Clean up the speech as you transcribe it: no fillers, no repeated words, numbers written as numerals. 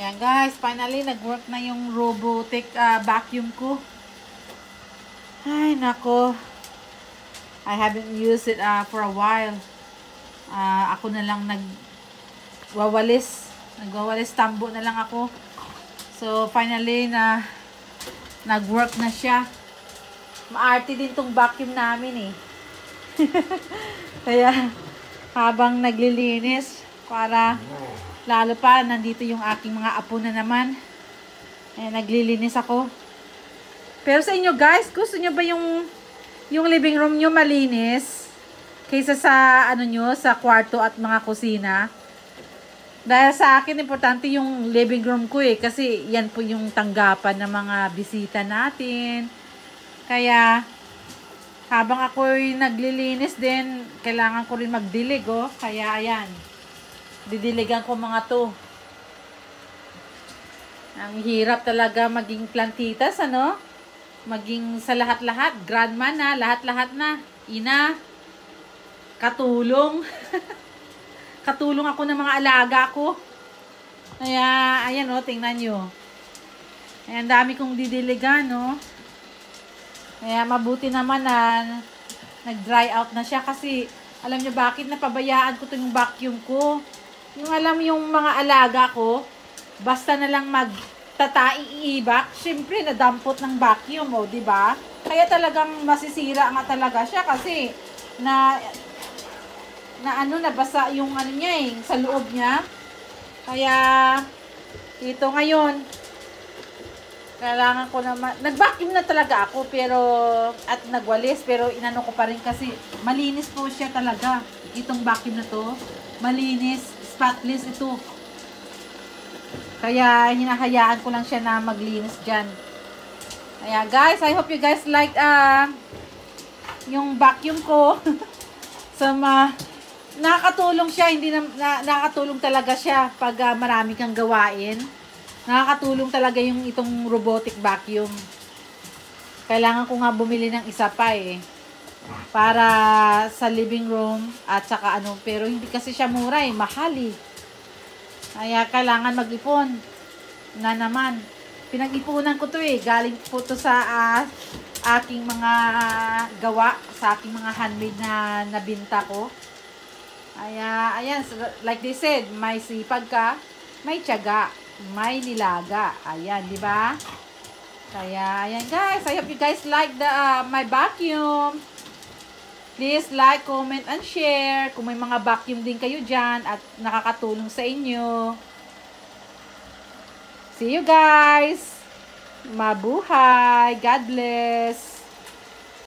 Ayan guys, finally nag-work na yung robotic vacuum ko. Ay nako, I haven't used it for a while. Ako na lang nagwawalis tambo na lang ako. So finally nag-work na siya. Maarte din tong vacuum namin eh. Kaya habang naglilinis, para lalo pa nandito yung aking mga apo na naman. Naglilinis ako. Pero sa inyo guys, gusto nyo ba yung living room nyo malinis kaysa sa sa kwarto at mga kusina? Dahil sa akin importante yung living room ko eh, kasi yan po yung tanggapan ng mga bisita natin. Kaya habang ako'y naglilinis din, kailangan ko rin magdilig oh. Kaya ayan, didiligan ko mga to. Ang hirap talaga maging plantitas, ano? Maging sa lahat-lahat, grandma na, lahat-lahat na. Ina, katulong. Katulong ako ng mga alaga ko. Kaya, ayan o, tingnan nyo. Ayan, dami kong didiligan, no? Kaya, mabuti naman na nag-dry out na siya kasi, alam nyo bakit napabayaan ko itong vacuum ko? Yung alam yung mga alaga ko, basta na lang magtatai-iibak, syempre nadampot ng vacuum, o, diba? Kaya talagang masisira nga talaga siya kasi nabasa yung niya eh, sa loob niya. Kaya ito ngayon, kailangan ko naman, nag-vacuum na talaga ako at nagwalis, pero inano ko pa rin kasi malinis po siya talaga. Itong vacuum na to, malinis, spotless ito. Kaya hinahayaan ko lang siya na maglinis dyan. Kaya guys, I hope you guys like yung vacuum ko. Nakakatulong siya, nakakatulong talaga siya pag marami kang gawain. Nakakatulong talaga yung itong robotic vacuum. Kailangan ko nga bumili ng isa pa eh. Para sa living room at saka pero hindi kasi siya mura eh, mahal eh. Kaya kailangan mag-ipon na naman. Pinag-ipunan ko to eh. Galing po to sa aking mga gawa, sa aking mga handmade na nabinta ko. Kaya, ayan, like they said, may sipag ka, may tiyaga, may nilaga. Ayan, di ba? Kaya, ayan guys, I hope you guys like my vacuum. Please like, comment, and share kung may mga vacuum din kayo dyan at nakakatulong sa inyo. See you guys! Mabuhay! God bless!